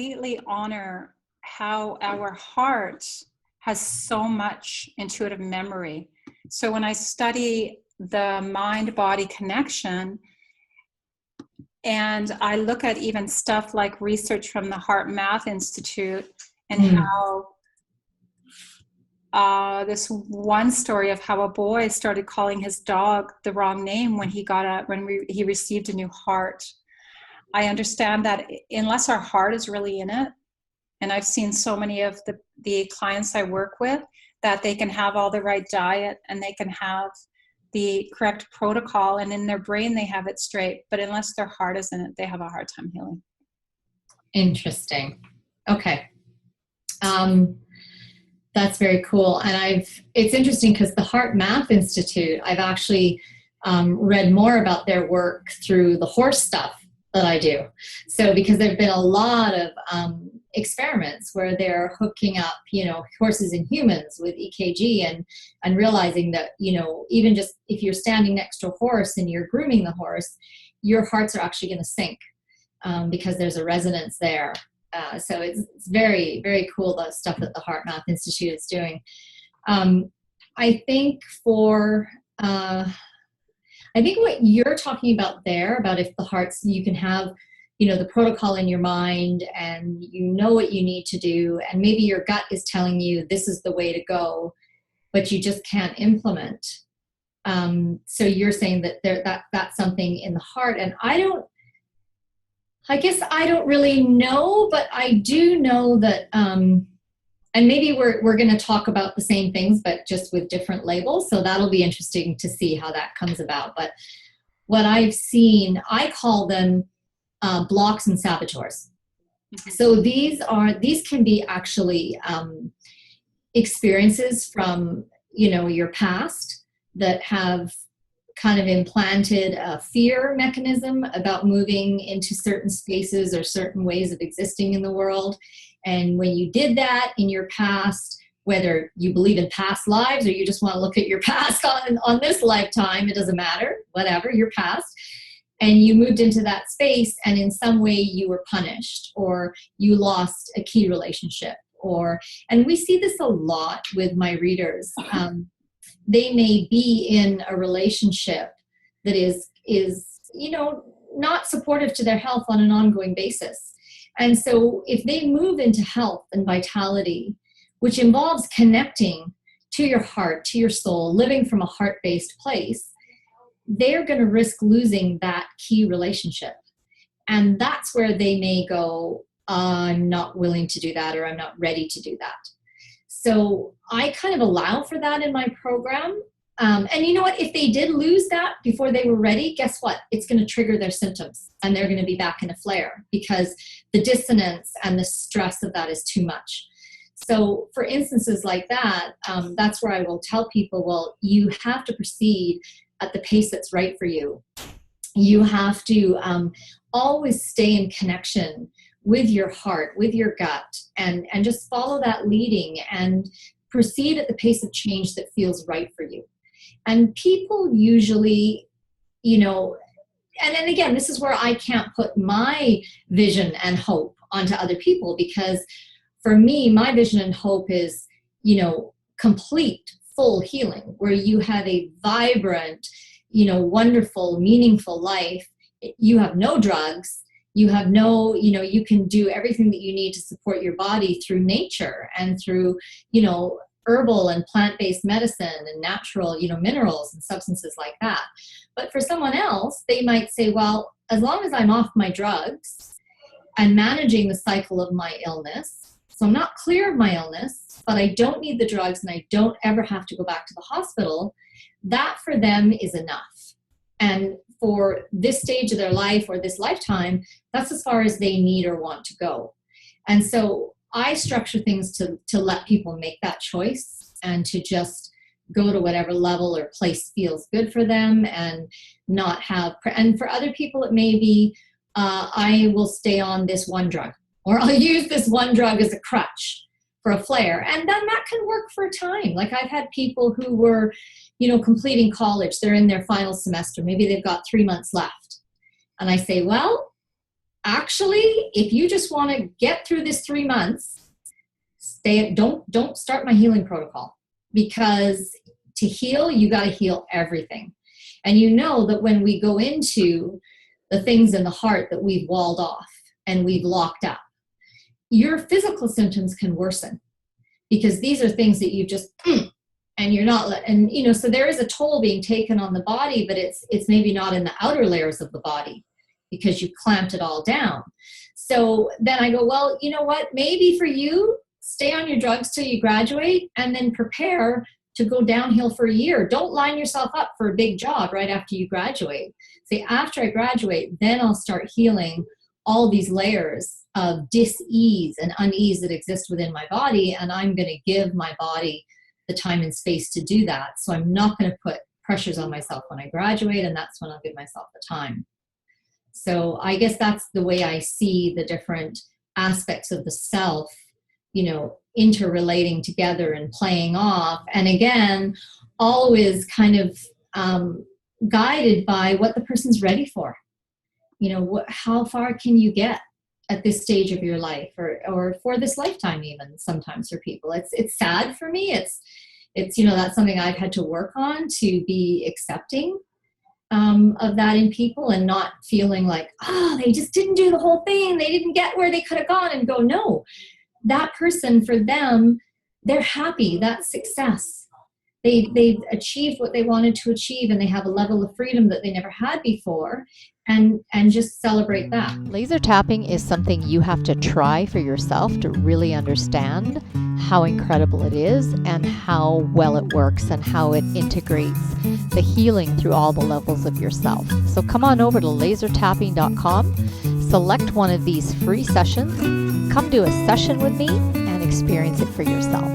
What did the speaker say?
completely honor how our heart has so much intuitive memory. So when I study the mind-body connection, and I look at even stuff like research from the HeartMath Institute, and how this one story of how a boy started calling his dog the wrong name when he he received a new heart. I understand that unless our heart is really in it, and I've seen so many of the clients I work with, that they can have all the right diet and they can have the correct protocol, and in their brain they have it straight, but unless their heart is in it, they have a hard time healing. Interesting. Okay. That's very cool. And it's interesting because the HeartMath Institute, I've actually read more about their work through the horse stuff that I do. So because there've been a lot of experiments where they're hooking up, horses and humans with EKG and realizing that, even just if you're standing next to a horse and you're grooming the horse, your hearts are actually going to sync because there's a resonance there. So it's very, very cool, the stuff that the HeartMath Institute is doing. I think what you're talking about there, about if the hearts, you can have, the protocol in your mind and what you need to do, and maybe your gut is telling you this is the way to go, but you just can't implement. So you're saying that that's something in the heart, and I guess I don't really know, but I do know that, and maybe we're going to talk about the same things, but just with different labels. So that'll be interesting to see how that comes about. But what I've seen, I call them blocks and saboteurs. So these can be actually experiences from, your past that have kind of implanted a fear mechanism about moving into certain spaces or certain ways of existing in the world. And when you did that in your past, whether you believe in past lives or you just want to look at your past on this lifetime, it doesn't matter, whatever, your past, and you moved into that space and in some way you were punished or you lost a key relationship, and we see this a lot with my readers. They may be in a relationship that is not supportive to their health on an ongoing basis. And so if they move into health and vitality, which involves connecting to your heart, to your soul, living from a heart-based place, they're going to risk losing that key relationship. And that's where they may go, I'm not willing to do that, or I'm not ready to do that. So I kind of allow for that in my program. And you know what? If they did lose that before they were ready, guess what? It's going to trigger their symptoms and they're going to be back in a flare because the dissonance and the stress of that is too much. So for instances like that, that's where I will tell people, well, you have to proceed at the pace that's right for you. You have to always stay in connection with your heart, with your gut, and just follow that leading and proceed at the pace of change that feels right for you. And people usually, and then again, this is where I can't put my vision and hope onto other people, because for me, my vision and hope is, complete, full healing, where you have a vibrant, wonderful, meaningful life. You have no drugs. You have no, you can do everything that you need to support your body through nature and through, herbal and plant-based medicine and natural, minerals and substances like that. But for someone else, they might say, well, as long as I'm off my drugs and managing the cycle of my illness, so I'm not clear of my illness, but I don't need the drugs and I don't ever have to go back to the hospital, that for them is enough. And for this stage of their life or this lifetime, that's as far as they need or want to go. And so I structure things to let people make that choice and to just go to whatever level or place feels good for them and not have, and for other people it may be, I will stay on this one drug, or I'll use this one drug as a crutch for a flare. And then that can work for a time. Like I've had people who were, completing college, they're in their final semester, maybe they've got 3 months left. And I say, well, actually, if you just want to get through this 3 months, don't start my healing protocol, because to heal, you got to heal everything. And you know that when we go into the things in the heart that we've walled off and we've locked up, your physical symptoms can worsen, because these are things that you just, and you're not, and you know, so there is a toll being taken on the body, but it's maybe not in the outer layers of the body, because you clamped it all down. So then I go, well, you know what, maybe for you, stay on your drugs till you graduate, and then prepare to go downhill for a year. Don't line yourself up for a big job right after you graduate. Say, after I graduate, then I'll start healing all these layers of dis-ease and unease that exist within my body, and I'm going to give my body the time and space to do that. So I'm not going to put pressures on myself when I graduate, and that's when I'll give myself the time. So I guess that's the way I see the different aspects of the self, you know, interrelating together and playing off. And again, always kind of guided by what the person's ready for. You know, how far can you get at this stage of your life, or for this lifetime, even sometimes for people. It's sad for me. It's you know, that's something I've had to work on, to be accepting of that in people, and not feeling like, oh, they just didn't do the whole thing, they didn't get where they could have gone, and go, no, that person, for them, they're happy, that's success. They've achieved what they wanted to achieve, and they have a level of freedom that they never had before, and just celebrate that. Laser tapping is something you have to try for yourself to really understand how incredible it is, and how well it works, and how it integrates the healing through all the levels of yourself. So come on over to lasertapping.com, select one of these free sessions, come do a session with me, and experience it for yourself.